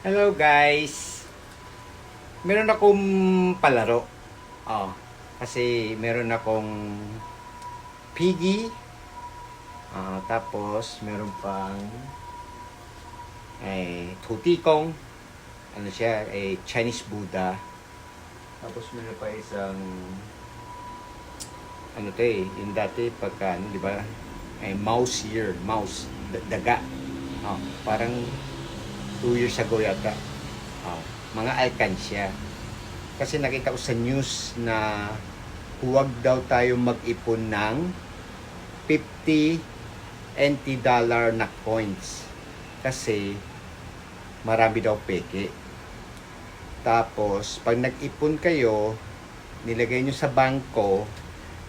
Hello guys! Meron akong palaro. Oh, kasi meron akong piggy. Tapos meron pang tutikong. Ano siya? Chinese Buddha. Tapos meron pa isang ano to yung dati pagka ano, di ba? Mouse here, mouse, daga. Parang 2 years ago yata. Mga alkansya. Kasi nakita ko sa news na huwag daw tayo mag-ipon ng 50 NT dollar na coins. Kasi marami daw peke. Tapos, pag nag-ipon kayo, nilagay nyo sa bangko,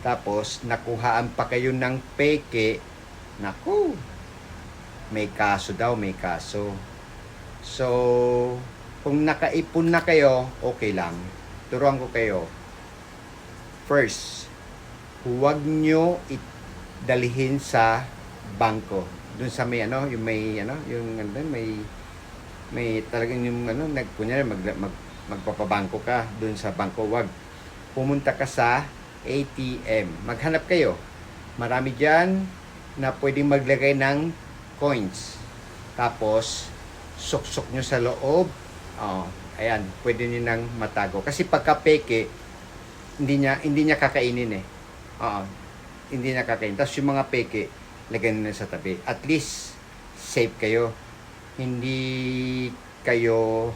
tapos nakuhaan pa kayo ng peke, naku, may kaso daw, may kaso. So, kung nakaipon na kayo, okay lang. Turuan ko kayo. First, huwag nyo dalhin sa bangko. Doon sa may ano, yung may ano, yung ano, may talagang yung ano, kunyari magpapabangko ka doon sa bangko, wag. Pumunta ka sa ATM. Maghanap kayo. Marami diyan na pwedeng maglagay ng coins. Tapos suksok nyo sa loob. Ayan, pwede niyo nang matago. Kasi pagka peke, hindi niya kakainin eh. Hindi niya kakainin. Tapos yung mga peke, lagyan niyo sa tabi. At least, safe kayo. Hindi kayo,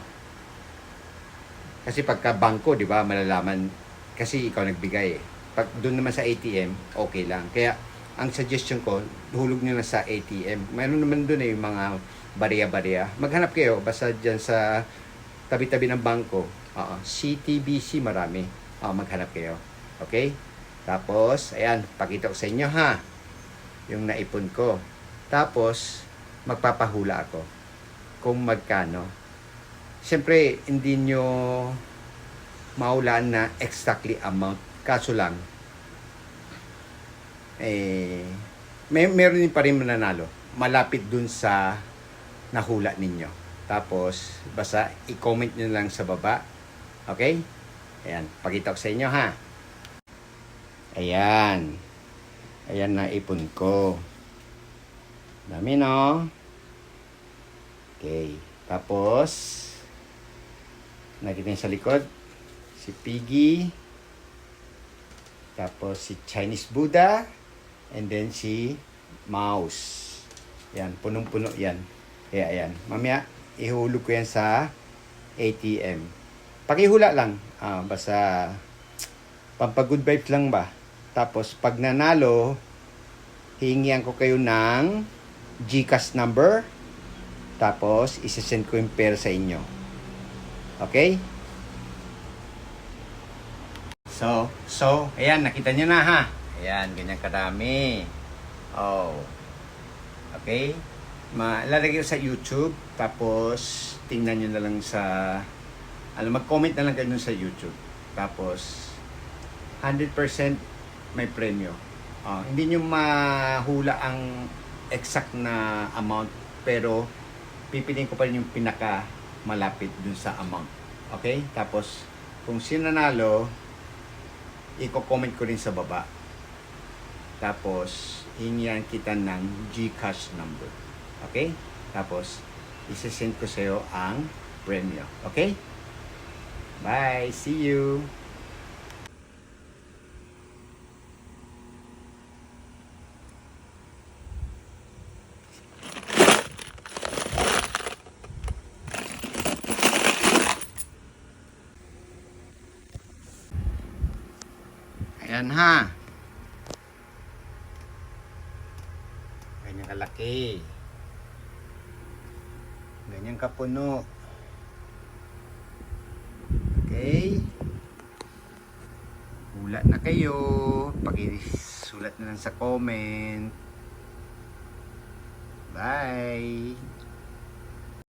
kasi pagka bangko, di ba, malalaman, kasi ikaw nagbigay eh. Pag doon naman sa ATM, okay lang. Kaya, ang suggestion ko, hulog nyo na sa ATM. Mayroon naman doon eh, yung mga bariya-bariya. Maghanap kayo, basta dyan sa tabi-tabi ng bangko. CTBC marami. Maghanap kayo. Okay? Tapos, ayan, pakita ko sa inyo ha. Yung naipon ko. Tapos, magpapahula ako. Kung magkano. Siyempre, hindi nyo maulaan na exactly amount. Kaso lang, meron din pa rin mananalo. Malapit dun sa nahula ninyo. Tapos, basta i-comment nyo lang sa baba. Okay? Ayan, pakita ko sa inyo ha. Ayan. Ayan na ipon ko. Dami no? Okay. Tapos, nakita nyo sa likod, si Piggy. Tapos si Chinese Buddha. And then si Mouse. Yan, punong-puno yan. Kaya ayan. Mamaya, ihulog ko yan sa ATM. Pakihula lang. Basta pampag-good vibes lang ba. Tapos, pag nanalo, hihingihan ko kayo ng GCash number. Tapos, isasend ko yung pera sa inyo. Okay? So, ayan, nakita nyo na ha. Ayan, ganyan karami. Okay? Lalagay ko sa YouTube. Tapos, tingnan nyo na lang sa, mag-comment na lang kayo sa YouTube. Tapos, 100% may premyo. Hindi nyo mahula ang exact na amount. Pero, pipiliin ko pa rin yung pinaka malapit dun sa amount. Okay? Tapos, kung sinanalo, i-comment ko rin sa baba. Tapos, hingihan kita ng GCash number. Okay? Tapos, isasend ko sa'yo ang premyo. Okay? Bye! See you! Ayan ha. Ganyan kalaki. Ganyan kapuno. Okay. Hula na kayo. Pakisulat na lang sa comment. Bye.